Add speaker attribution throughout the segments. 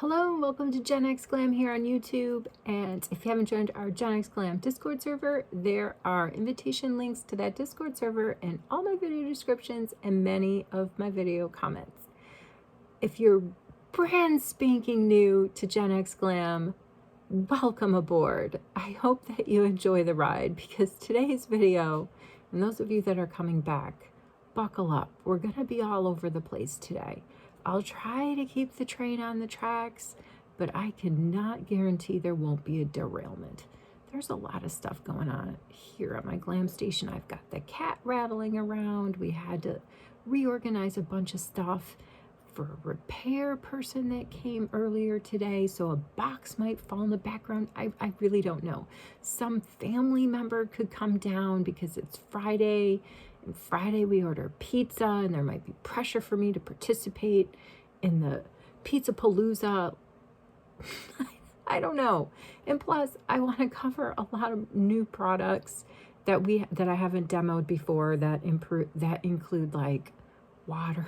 Speaker 1: Hello and welcome to Gen X Glam here on YouTube. And if you haven't joined our Gen X Glam Discord server, there are invitation links to that Discord server in all my video descriptions and many of my video comments. If you're brand spanking new to Gen X Glam, welcome aboard. I hope that you enjoy the ride because today's video, and those of you that are coming back, buckle up. We're going to be all over the place today. I'll try to keep the train on the tracks, but I cannot guarantee there won't be a derailment. There's a lot of stuff going on here at my glam station. I've got the cat rattling around. We had to reorganize a bunch of stuff for a repair person that came earlier today, so a box might fall in the background. I really don't know. Some family member could come down because it's Friday. And Friday we order pizza and there might be pressure for me to participate in the pizza palooza. I don't know. And plus I want to cover a lot of new products that I haven't demoed before that include like water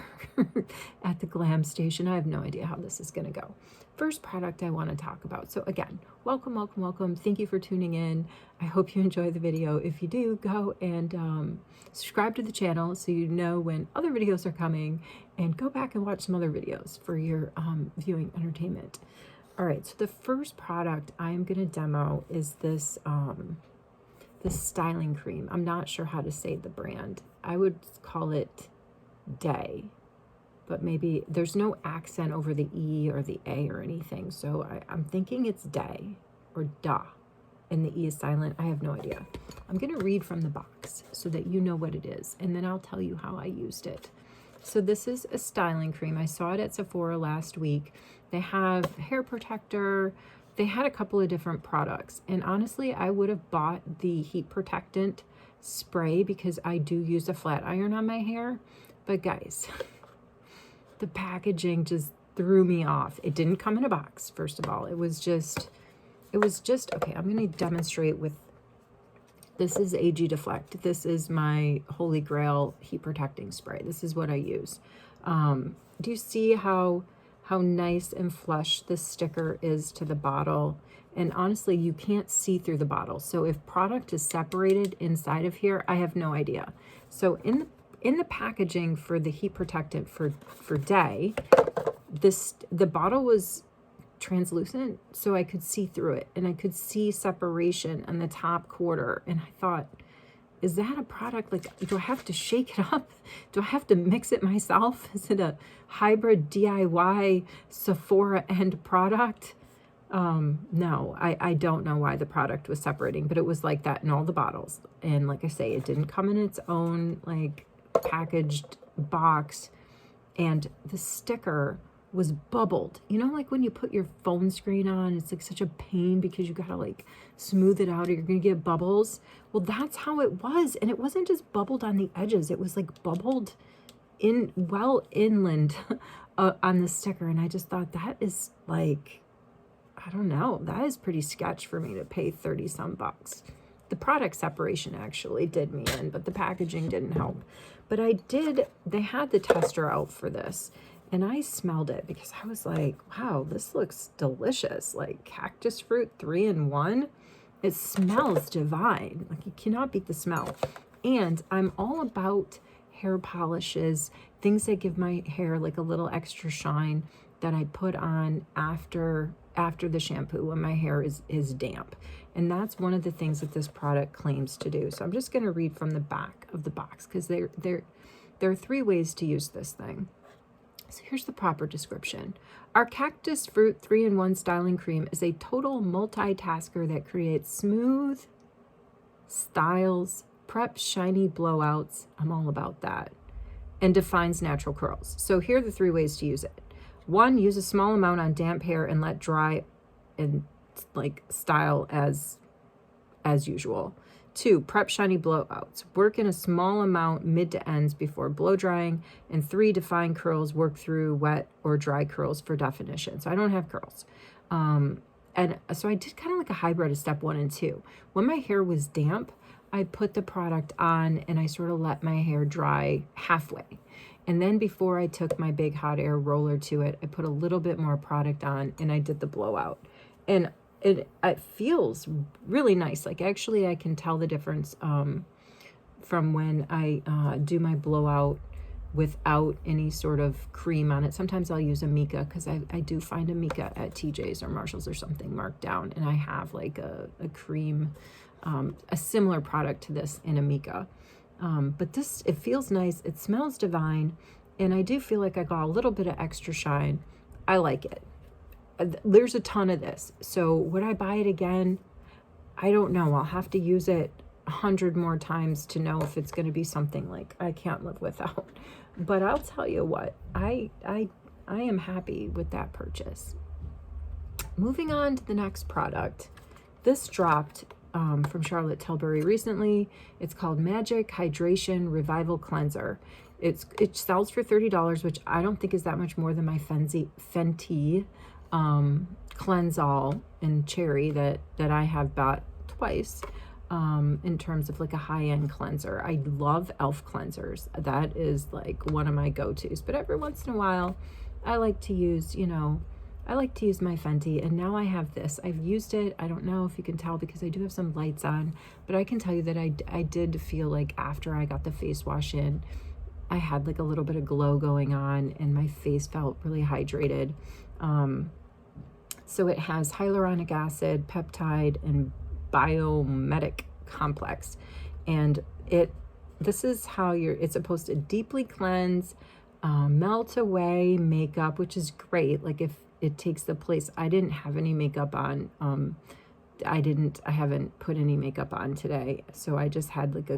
Speaker 1: at the glam station. I have no idea how this is going to go. First product I want to talk about. So again, welcome. Thank you for tuning in. I hope you enjoy the video. If you do, go and subscribe to the channel so you know when other videos are coming, and go back and watch some other videos for your viewing entertainment. All right, so the first product I'm going to demo is this this styling cream. I'm not sure how to say the brand. I would call it Day, but maybe there's no accent over the E or the A or anything, so I'm thinking it's Day or Da, and the E is silent. I have no idea. I'm going to read from the box so that you know what it is, and then I'll tell you how I used it. So this is a styling cream. I saw it at Sephora last week. They have hair protector. They had a couple of different products, and honestly I would have bought the heat protectant spray because I do use a flat iron on my hair. But guys, the packaging just threw me off. It didn't come in a box, first of all. It was just, okay, I'm going to demonstrate with, this is AG Deflect. This is my Holy Grail heat protecting spray. This is what I use. Do you see how nice and flush this sticker is to the bottle? And honestly, you can't see through the bottle. So if product is separated inside of here, I have no idea. So in the packaging for the heat protectant for Day, the bottle was translucent, so I could see through it, and I could see separation on the top quarter. And I thought, is that a product? Like, do I have to shake it up? Do I have to mix it myself? Is it a hybrid DIY Sephora end product? No, I don't know why the product was separating, but it was like that in all the bottles. And like I say, it didn't come in its own like packaged box, and the sticker was bubbled. You know, like when you put your phone screen on, it's like such a pain because you gotta like smooth it out or you're gonna get bubbles. Well, that's how it was. And it wasn't just bubbled on the edges, it was like bubbled in inland on the sticker. And I just thought, that is like, I don't know, that is pretty sketch for me to pay 30 some bucks. The product separation actually did me in, but the packaging didn't help. But they had the tester out for this, and I smelled it because I was like, wow, this looks delicious. Like cactus fruit 3-in-1. It smells divine. Like, you cannot beat the smell. And I'm all about hair polishes, things that give my hair like a little extra shine that I put on after the shampoo when my hair is damp. And that's one of the things that this product claims to do. So I'm just going to read from the back of the box because there are 3 ways to use this thing. So here's the proper description. Our cactus fruit 3-in-1 styling cream is a total multitasker that creates smooth styles, preps shiny blowouts, I'm all about that, and defines natural curls. So here are the 3 ways to use it. 1, use a small amount on damp hair and let dry and like style as usual. 2, prep shiny blowouts. Work in a small amount mid to ends before blow drying. And 3, define curls. Work through wet or dry curls for definition. So I don't have curls. And so I did kind of like a hybrid of step 1 and 2. When my hair was damp, I put the product on and I sort of let my hair dry halfway. And then before I took my big hot air roller to it, I put a little bit more product on and I did the blowout. And it feels really nice. Like actually I can tell the difference from when I do my blowout without any sort of cream on it. Sometimes I'll use a mica because I do find a mica at TJ's or Marshall's or something marked down, and I have like a cream, a similar product to this in a mica. But this, it feels nice, it smells divine, and I do feel like I got a little bit of extra shine. I like it. There's a ton of this, so would I buy it again? I don't know. I'll have to use it 100 more times to know if it's going to be something like I can't live without. But I'll tell you what, I am happy with that purchase. Moving on to the next product. This dropped from Charlotte Tilbury recently. It's called Magic Hydration Revival Cleanser. It sells for $30, which I don't think is that much more than my Fenty Cleanse-All in Cherry that I have bought twice. In terms of like a high-end cleanser. I love e.l.f. cleansers. That is like one of my go-tos. But every once in a while, I like to use, I like to use my Fenty. And now I have this. I've used it. I don't know if you can tell because I do have some lights on. But I can tell you that I did feel like after I got the face wash in, I had like a little bit of glow going on. And my face felt really hydrated. So it has hyaluronic acid, peptide, and biomedic complex, and this is how it's supposed to deeply cleanse, melt away makeup, which is great. Like if it takes the place, I didn't have any makeup on, I haven't put any makeup on today, so I just had like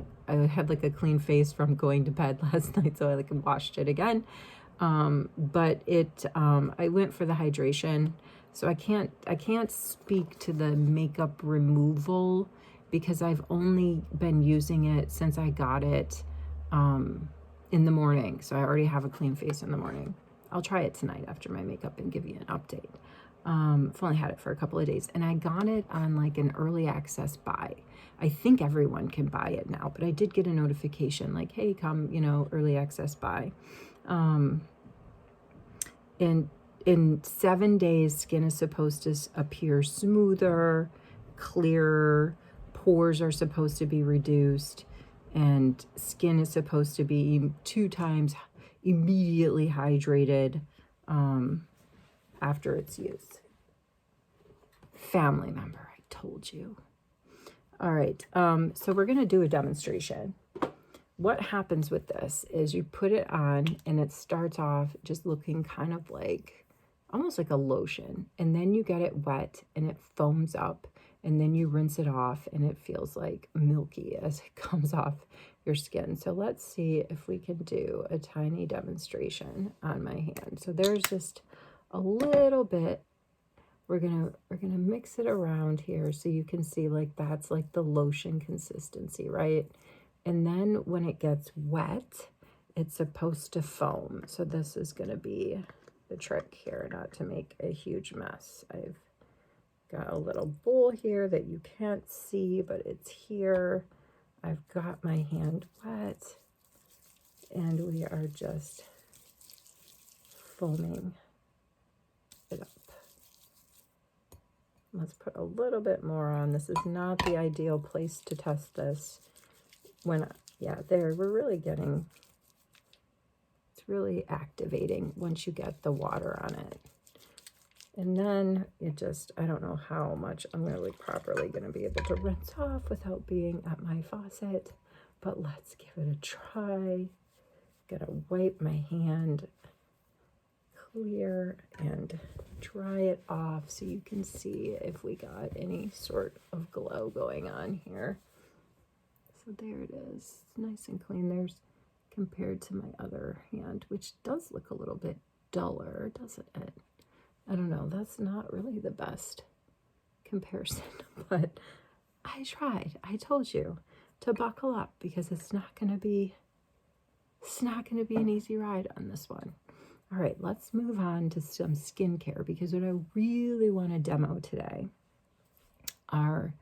Speaker 1: a clean face from going to bed last night, so I like washed it again. But I went for the hydration. So I can't speak to the makeup removal because I've only been using it since I got it in the morning. So I already have a clean face in the morning. I'll try it tonight after my makeup and give you an update. I've only had it for a couple of days, and I got it on like an early access buy. I think everyone can buy it now, but I did get a notification like, hey, come, early access buy. And in 7 days, skin is supposed to appear smoother, clearer, pores are supposed to be reduced, and skin is supposed to be 2 times immediately hydrated after its use. Family member, I told you. All right, so we're going to do a demonstration. What happens with this is you put it on and it starts off just looking kind of like almost like a lotion, and then you get it wet and it foams up, and then you rinse it off and it feels like milky as it comes off your skin. So let's see if we can do a tiny demonstration on my hand. So there's just a little bit. We're gonna mix it around here so you can see like that's like the lotion consistency, right? And then when it gets wet, it's supposed to foam. So this is gonna be the trick here, not to make a huge mess. I've got a little bowl here that you can't see, but it's here. I've got my hand wet, and we are just foaming it up. Let's put a little bit more on. This is not the ideal place to test this. Yeah, there, we're really getting, it's really activating once you get the water on it. And then it just, I don't know how much I'm really properly going to be able to rinse off without being at my faucet, but let's give it a try. Gotta wipe my hand clear and dry it off so you can see if we got any sort of glow going on here. So there it is. It's nice and clean. There's compared to my other hand, which does look a little bit duller, doesn't it? I don't know. That's not really the best comparison, but I tried. I told you to buckle up because it's not going to be an easy ride on this one. All right, let's move on to some skincare because what I really want to demo today are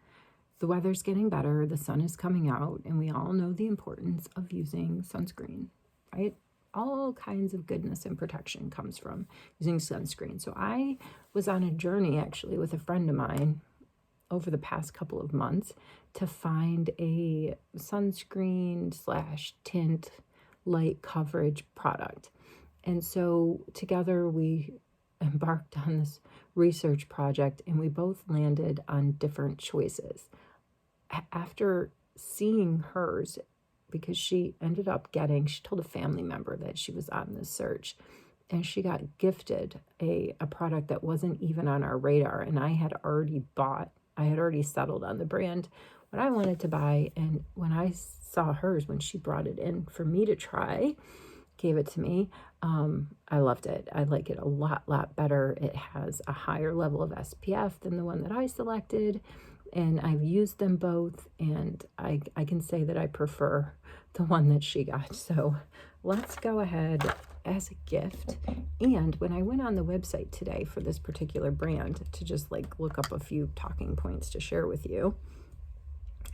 Speaker 1: the weather's getting better, the sun is coming out, and we all know the importance of using sunscreen, right? all kinds of goodness and protection comes from using sunscreen. So I was on a journey actually with a friend of mine over the past couple of months to find a sunscreen slash tint light coverage product. And so together we embarked on this research project, and we both landed on different choices. After seeing hers, because she ended up getting, she told a family member that she was on this search, and she got gifted a product that wasn't even on our radar, and I had already settled on the brand, what I wanted to buy. And when I saw hers, when she brought it in for me to try, gave it to me, I loved it. I like it a lot better. It has a higher level of SPF than the one that I selected, and I've used them both, and I can say that I prefer the one that she got. So let's go ahead as a gift. And when I went on the website today for this particular brand to just like look up a few talking points to share with you,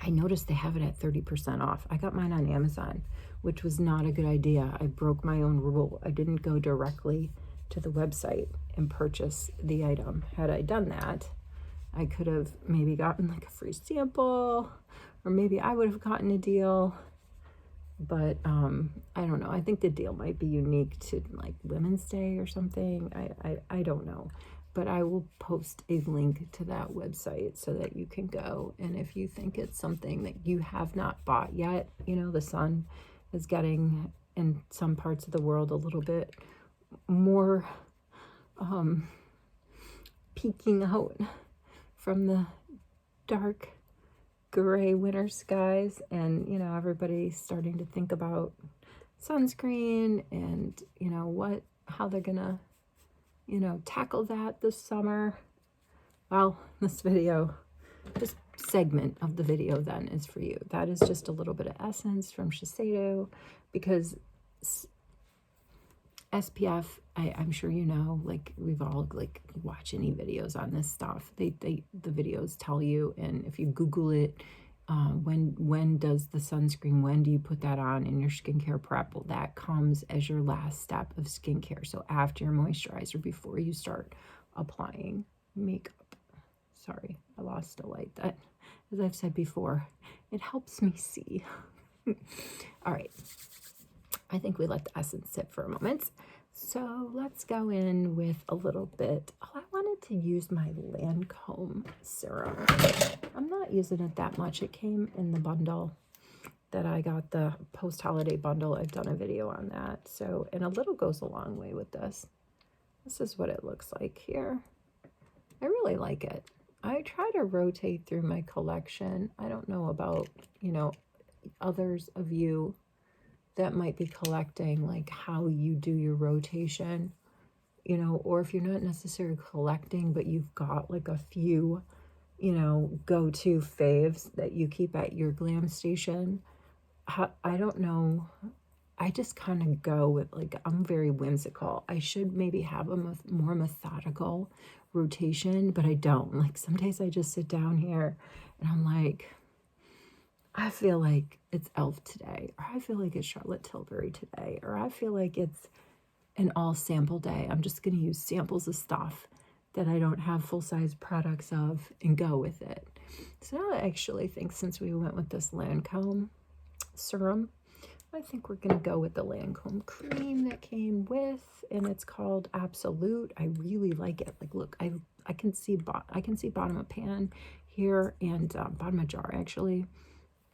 Speaker 1: I noticed they have it at 30% off. I got mine on Amazon, which was not a good idea. I broke my own rule. I didn't go directly to the website and purchase the item. Had I done that, I could have maybe gotten like a free sample, or maybe I would have gotten a deal. But I don't know. I think the deal might be unique to like Women's Day or something. I don't know. But I will post a link to that website so that you can go. And if you think it's something that you have not bought yet, you know, the sun is getting in some parts of the world a little bit more peeking out from the dark gray winter skies, and you know, everybody's starting to think about sunscreen and you know how they're gonna tackle that this summer. Well, this segment of the video then is for you. That is just a little bit of essence from Shiseido, because SPF, I'm sure you know, like we've all like watch any videos on this stuff. The videos tell you, and if you Google it, when does the sunscreen, when do you put that on in your skincare prep? Well, that comes as your last step of skincare. So after your moisturizer, before you start applying makeup. Sorry, I lost a light. That, as I've said before, it helps me see. All right. I think we let the essence sit for a moment. So let's go in with a little bit. Oh, I wanted to use my Lancome serum. I'm not using it that much. It came in the bundle that I got, the post-holiday bundle. I've done a video on that. So, and a little goes a long way with this. This is what it looks like here. I really like it. I try to rotate through my collection. I don't know about, others of you that might be collecting, like how you do your rotation, or if you're not necessarily collecting, but you've got like a few, go-to faves that you keep at your glam station. I don't know. I just kind of go with, like, I'm very whimsical. I should maybe have a more methodical rotation, but I don't. Like, some days I just sit down here and I'm like, I feel like it's e.l.f. today, or I feel like it's Charlotte Tilbury today, or I feel like it's an all sample day. I'm just going to use samples of stuff that I don't have full-size products of and go with it. So now I actually think, since we went with this Lancome serum, I think we're going to go with the Lancome cream that came with, and it's called Absolute. I really like it. Like, look, I can see bottom of pan here and bottom of jar actually.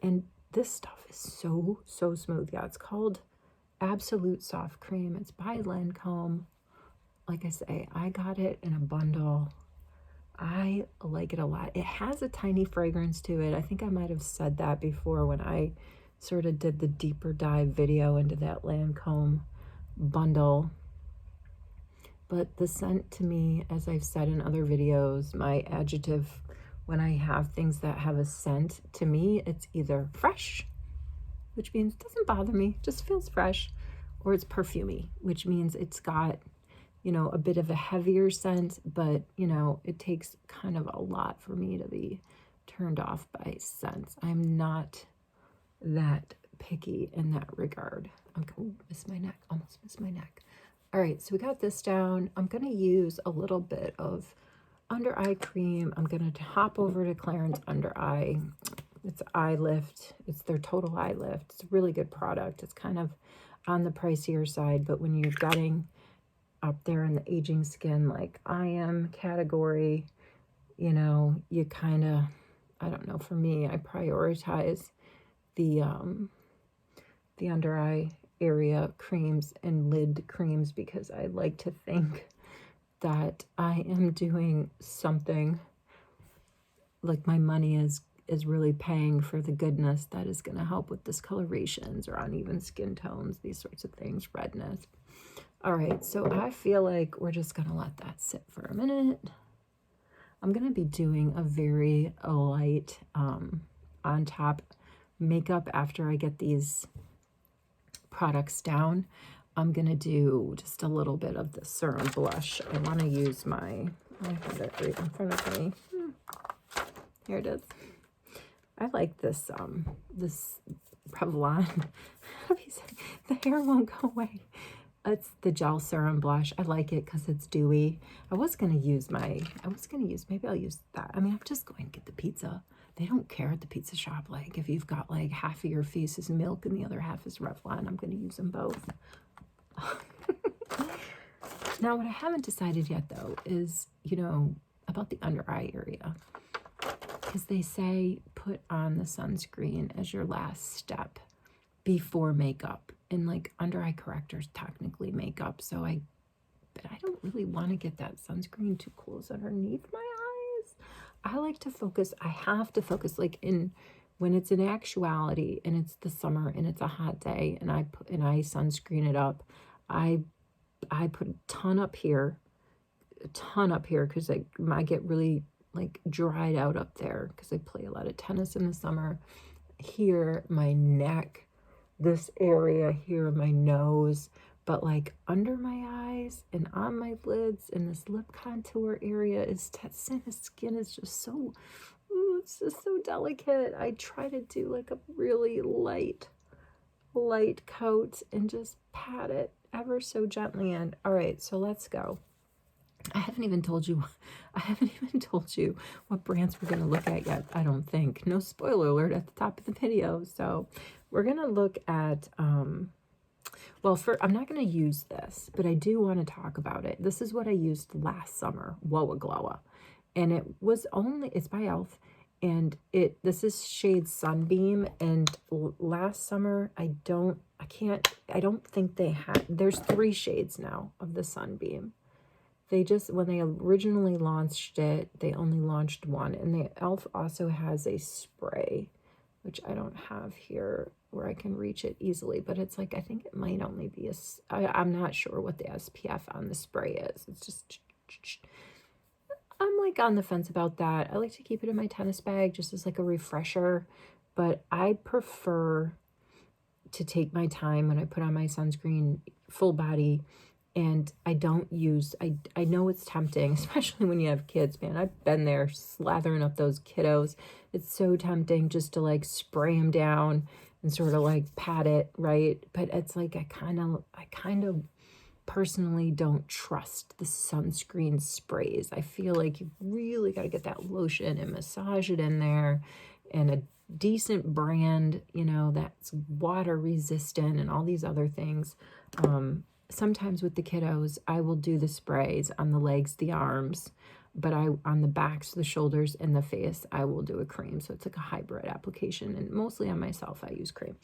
Speaker 1: And this stuff is so smooth. Yeah, it's called Absolute Soft Cream. It's by Lancome. Like I say, I got it in a bundle. I like it a lot. It has a tiny fragrance to it. I think I might have said that before when I sort of did the deeper dive video into that Lancome bundle. But the scent, to me, as I've said in other videos, my adjective when I have things that have a scent, to me, it's either fresh, which means it doesn't bother me, just feels fresh, or it's perfumey, which means it's got, a bit of a heavier scent, but, it takes kind of a lot for me to be turned off by scents. I'm not that picky in that regard. Missed my neck, almost missed my neck. All right, so we got this down. I'm gonna use a little bit of under eye cream. I'm gonna hop over to Clarins Under Eye. It's Eye Lift. It's their Total Eye Lift. It's a really good product. It's kind of on the pricier side, but when you're getting up there in the aging skin like I am category, you know, you kind of, I don't know, for me, I prioritize the under eye area creams and lid creams because I like to think that I am doing something, like my money is really paying for the goodness that is going to help with discolorations or uneven skin tones, these sorts of things, redness. All right, so I feel like we're just going to let that sit for a minute. I'm going to be doing a very light on top makeup after I get these products down. I'm going to do just a little bit of the Serum blush. I want to use I have it right in front of me. Here it is. I like this, this Revlon. The hair won't go away. It's the gel serum blush. I like it because it's dewy. maybe I'll use that. I mean, I'm just going to get the pizza. They don't care at the pizza shop. Like if you've got like half of your face is milk and the other half is Revlon, I'm going to use them both. Now, what I haven't decided yet though is, you know, about the under eye area. Because they say put on the sunscreen as your last step before makeup. And like under eye correctors technically makeup, but I don't really want to get that sunscreen too close underneath my eyes. I like to focus, I have to focus like when it's in actuality and it's the summer and it's a hot day and I sunscreen it up, I put a ton up here because I get really like dried out up there because I play a lot of tennis in the summer. Here, my neck, this area here, my nose, but like under my eyes and on my lids and this lip contour area is the skin is just so, it's just so delicate. I try to do like a really light coat and just pat it ever so gently in. All right, so let's go. I haven't even told you what brands we're going to look at yet, I don't think. No spoiler alert at the top of the video. So we're going to look at, well, I'm not going to use this, but I do want to talk about it. This is what I used last summer, Woa Glowa. And it's by e.l.f. And this is shade Sunbeam. And last summer, I don't think they had, there's 3 shades now of the Sunbeam. When they originally launched it, they only launched 1. And the e.l.f. also has a spray, which I don't have here where I can reach it easily. But it's like, I think it might only be I'm not sure what the SPF on the spray is. It's just, I'm like on the fence about that. I like to keep it in my tennis bag just as like a refresher. But I prefer to take my time when I put on my sunscreen full body. And I don't use, I know it's tempting, especially when you have kids, man. I've been there slathering up those kiddos. It's so tempting just to like spray them down and sort of like pat it, right? But it's like, I kind of personally don't trust the sunscreen sprays. I feel like you really got to get that lotion and massage it in there, and a decent brand, you know, that's water resistant and all these other things. Sometimes with the kiddos, I will do the sprays on the legs, the arms, but on the backs, the shoulders, and the face, I will do a cream. So it's like a hybrid application, and mostly on myself, I use cream.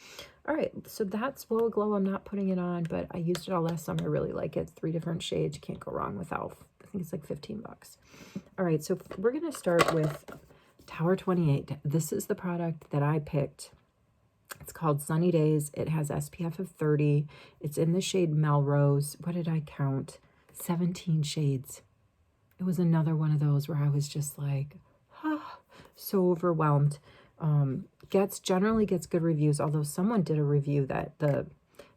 Speaker 1: All right, so that's Woa Glow. I'm not putting it on, but I used it all last summer. I really like it. 3 different shades. You can't go wrong with e.l.f. I think it's like 15 bucks. All right, so we're going to start with Tower 28. This is the product that I picked. It's called SunnyDays. It has SPF of 30. It's in the shade Melrose. What did I count? 17 shades. It was another one of those where I was just like, so overwhelmed. Generally gets good reviews, although someone did a review that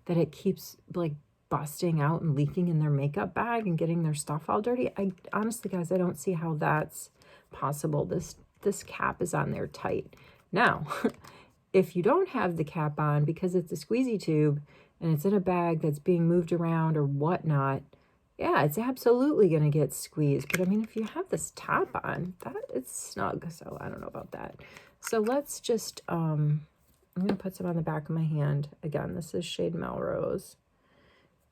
Speaker 1: it keeps like busting out and leaking in their makeup bag and getting their stuff all dirty. I honestly, guys, I don't see how that's possible. This cap is on there tight. Now, if you don't have the cap on because it's a squeezy tube, and it's in a bag that's being moved around or whatnot, yeah, it's absolutely going to get squeezed. But I mean, if you have this top on, that it's snug. So I don't know about that. So let's just, I'm going to put some on the back of my hand. Again, this is shade Melrose.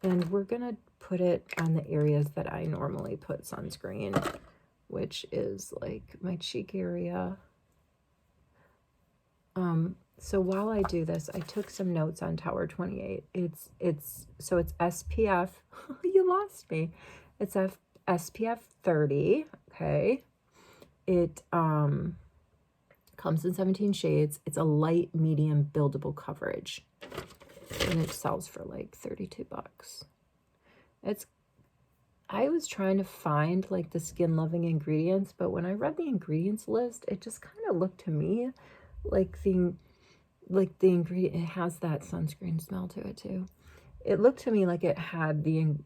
Speaker 1: And we're going to put it on the areas that I normally put sunscreen, which is like my cheek area. So while I do this, I took some notes on Tower 28. It's SPF. You lost me. It's SPF 30. Okay. It comes in 17 shades. It's a light medium buildable coverage, and it sells for like 32 bucks. I was trying to find like the skin loving ingredients, but when I read the ingredients list, it just kind of looked to me like the ingredient, it has that sunscreen smell to it too. It looked to me like it had the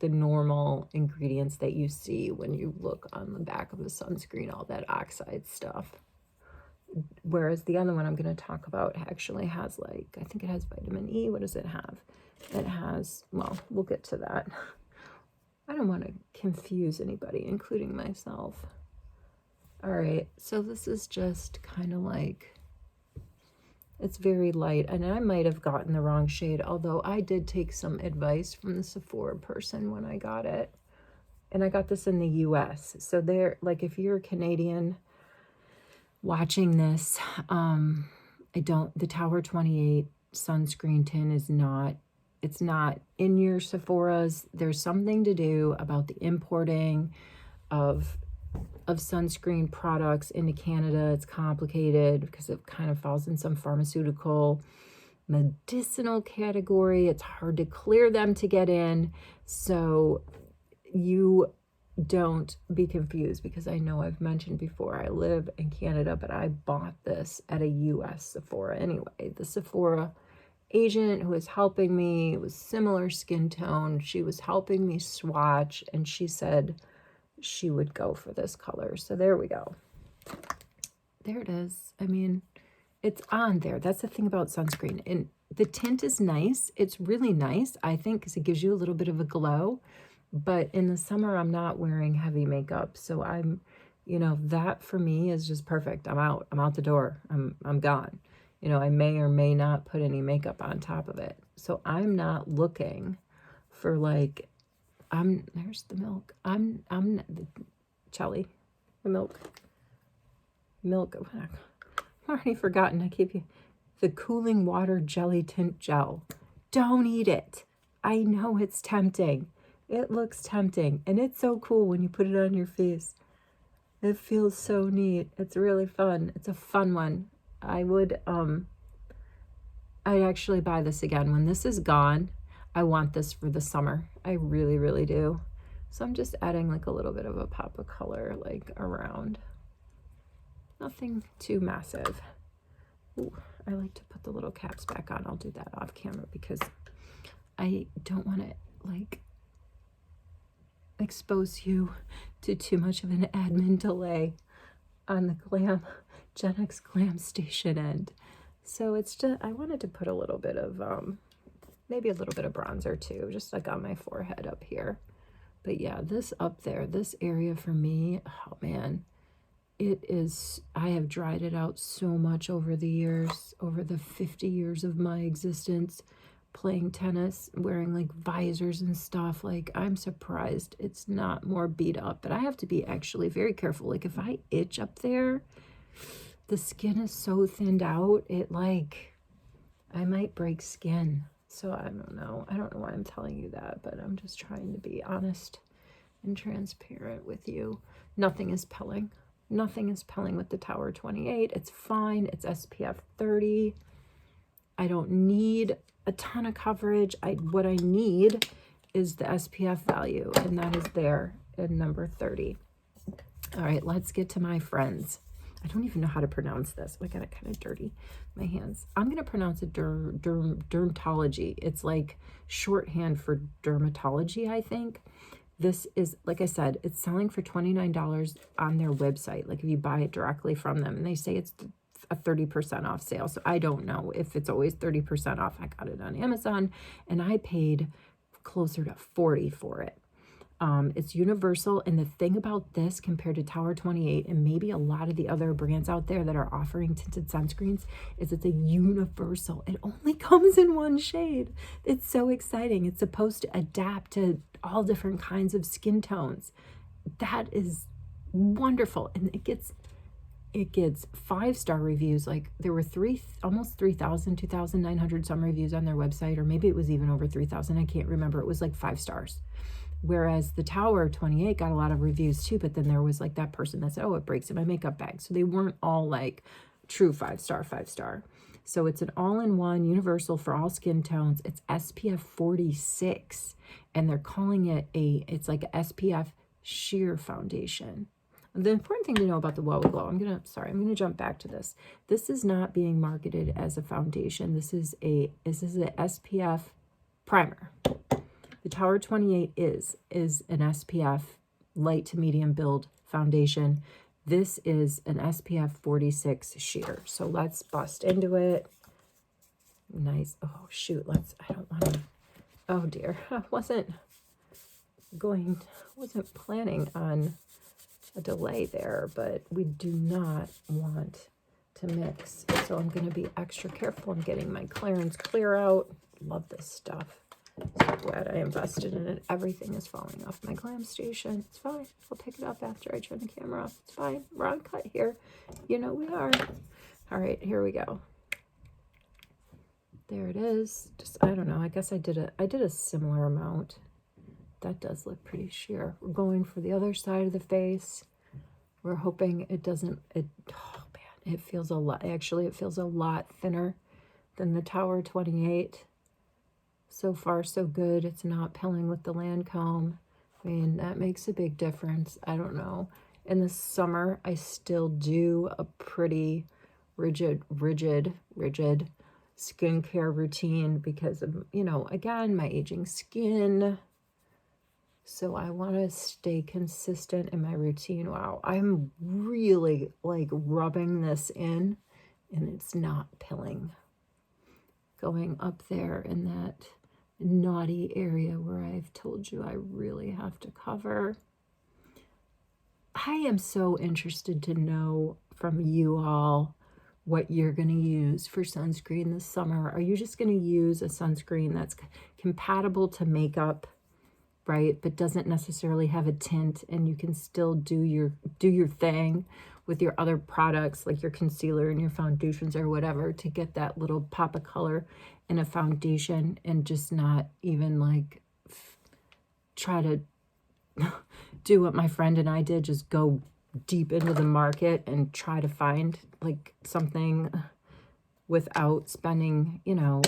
Speaker 1: normal ingredients that you see when you look on the back of a sunscreen, all that oxide stuff. Whereas the other one I'm going to talk about actually has like, I think it has vitamin E. What does it have? It has, well, we'll get to that. I don't want to confuse anybody, including myself. All right, so this is just kind of like, it's very light, and I might have gotten the wrong shade, although I did take some advice from the Sephora person when I got it. And I got this in the US. So they're like, if you're a Canadian watching this, the Tower 28 sunscreen tin is not, it's not in your Sephora's. There's something to do about the importing of sunscreen products into Canada. It's complicated because it kind of falls in some pharmaceutical medicinal category. It's hard to clear them to get in. So you don't be confused, because I know I've mentioned before, I live in Canada, but I bought this at a US Sephora anyway. The Sephora agent who was helping me, it was similar skin tone. She was helping me swatch, and she said she would go for this color. So there we go. There it is. I mean, it's on there. That's the thing about sunscreen. And the tint is nice. It's really nice, I think, because it gives you a little bit of a glow. But in the summer, I'm not wearing heavy makeup. So I'm, you know, that for me is just perfect. I'm out. I'm out the door. I'm gone. You know, I may or may not put any makeup on top of it. So I'm not looking for like, there's the milk. I'm Chelly, the milk. I've already forgotten. I keep you the cooling water jelly tint gel. Don't eat it. I know it's tempting. It looks tempting, and it's so cool when you put it on your face. It feels so neat. It's really fun. It's a fun one. I'd actually buy this again when this is gone. I want this for the summer. I really, really do. So I'm just adding like a little bit of a pop of color like around. Nothing too massive. Ooh, I like to put the little caps back on. I'll do that off camera because I don't want to like expose you to too much of an admin delay on the Gen X Glam Station end. So it's just, I wanted to put a little bit of maybe a little bit of bronzer too, just like on my forehead up here. But yeah, this up there, this area for me, oh man, it is, I have dried it out so much over the years, over the 50 years of my existence, playing tennis, wearing like visors and stuff. Like, I'm surprised it's not more beat up, but I have to be actually very careful. Like if I itch up there, the skin is so thinned out, it like, I might break skin. So I don't know. I don't know why I'm telling you that, but I'm just trying to be honest and transparent with you. Nothing is pelling. Nothing is pelling with the Tower 28. It's fine. It's SPF 30. I don't need a ton of coverage. What I need is the SPF value, and that is there in number 30. All right, let's get to my friends. I don't even know how to pronounce this. I got it kind of dirty, my hands. I'm going to pronounce it dermatology. It's like shorthand for dermatology, I think. This is, like I said, it's selling for $29 on their website. Like if you buy it directly from them, and they say it's a 30% off sale. So I don't know if it's always 30% off. I got it on Amazon and I paid closer to 40 for it. It's universal. And the thing about this compared to Tower 28 and maybe a lot of the other brands out there that are offering tinted sunscreens is it's a universal. It only comes in one shade. It's so exciting. It's supposed to adapt to all different kinds of skin tones. That is wonderful. And it gets 5-star reviews. Like there were almost 3,000, 2,900 some reviews on their website, or maybe it was even over 3,000. I can't remember. It was like 5 stars. Whereas the Tower 28 got a lot of reviews too, but then there was like that person that said, oh, it breaks in my makeup bag. So they weren't all like true 5-star. So it's an all-in-one universal for all skin tones. It's SPF 46 and they're calling it it's like a SPF sheer foundation. The important thing to know about the Wow Glow, I'm gonna jump back to this. This is not being marketed as a foundation. This is a SPF primer. The Tower 28 is an SPF light to medium build foundation. This is an SPF 46 sheer. So let's bust into it. Nice. Oh shoot, I don't want to, oh dear. I wasn't planning on a delay there, but we do not want to mix. So I'm going to be extra careful. I'm getting my Clarins Clear out. Love this stuff. So glad I invested in it. Everything is falling off my glam station. It's fine. I'll pick it up after I turn the camera off. It's fine. We're on cut here. You know we are. All right, here we go. There it is. Just, I don't know. I guess I did a similar amount. That does look pretty sheer. We're going for the other side of the face. We're hoping it doesn't, oh man, it feels a lot, actually it feels a lot thinner than the Tower 28. So far, so good. It's not pilling with the Lancome. I mean, that makes a big difference. I don't know. In the summer, I still do a pretty rigid skincare routine because of, you know, again, my aging skin. So I want to stay consistent in my routine. Wow, I'm really like rubbing this in and it's not pilling. Going up there in that naughty area where I've told you I really have to cover. I am so interested to know from you all what you're going to use for sunscreen this summer. Are you just going to use a sunscreen that's compatible to makeup, right, but doesn't necessarily have a tint, and you can still do your thing with your other products like your concealer and your foundations or whatever to get that little pop of color in a foundation, and just not even like try to do what my friend and I did, just go deep into the market and try to find like something without spending, you know,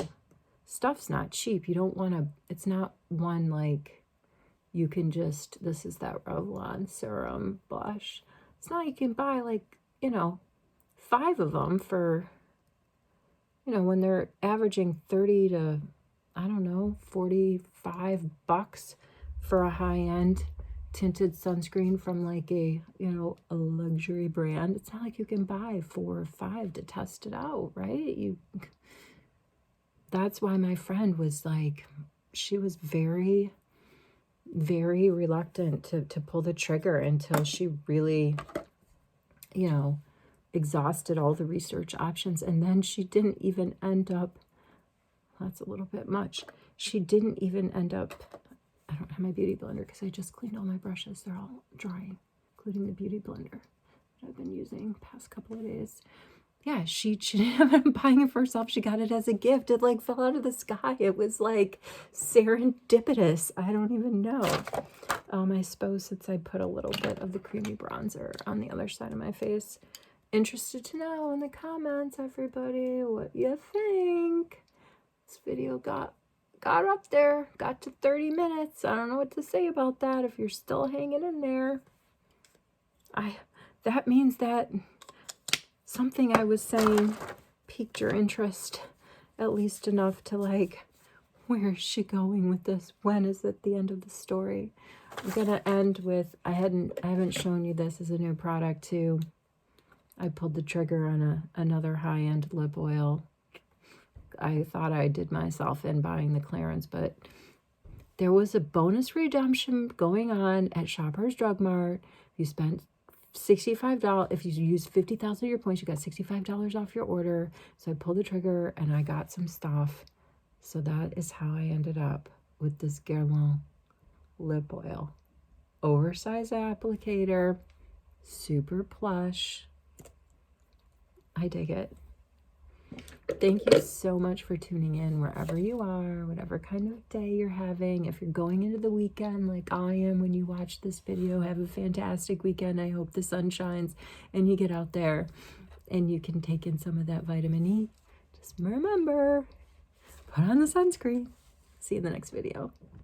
Speaker 1: stuff's not cheap. You don't want to, it's not one like you can just, this is that Revlon Serum blush. It's not, you can buy like, you know, 5 of them for, you know, when they're averaging 30 to, I don't know, $45 for a high-end tinted sunscreen from like a, you know, a luxury brand. It's not like you can buy 4 or 5 to test it out, right? That's why my friend was like, she was very reluctant to pull the trigger until she really, you know, exhausted all the research options. And then she didn't even end up, that's a little bit much. She didn't even end up, I don't have my beauty blender because I just cleaned all my brushes. They're all drying, including the beauty blender that I've been using past couple of days. Yeah, she didn't end up buying it for herself. She got it as a gift. It like fell out of the sky. It was like serendipitous. I don't even know. I suppose since I put a little bit of the creamy bronzer on the other side of my face. Interested to know in the comments, everybody, what you think. This video got up there, got to 30 minutes. I don't know what to say about that. If you're still hanging in there, that means that something I was saying piqued your interest at least enough to like, where is she going with this? When is it the end of the story? I'm gonna end with, I haven't shown you this as a new product too. I pulled the trigger on another high-end lip oil. I thought I did myself in buying the clearance, but there was a bonus redemption going on at Shoppers Drug Mart. You spent $65. If you use 50,000 of your points, you got $65 off your order. So I pulled the trigger and I got some stuff. So that is how I ended up with this Guerlain lip oil. Oversized applicator, super plush. I dig it. Thank you so much for tuning in wherever you are, whatever kind of day you're having. If you're going into the weekend like I am when you watch this video, have a fantastic weekend. I hope the sun shines and you get out there and you can take in some of that vitamin E. Just remember, put on the sunscreen. See you in the next video.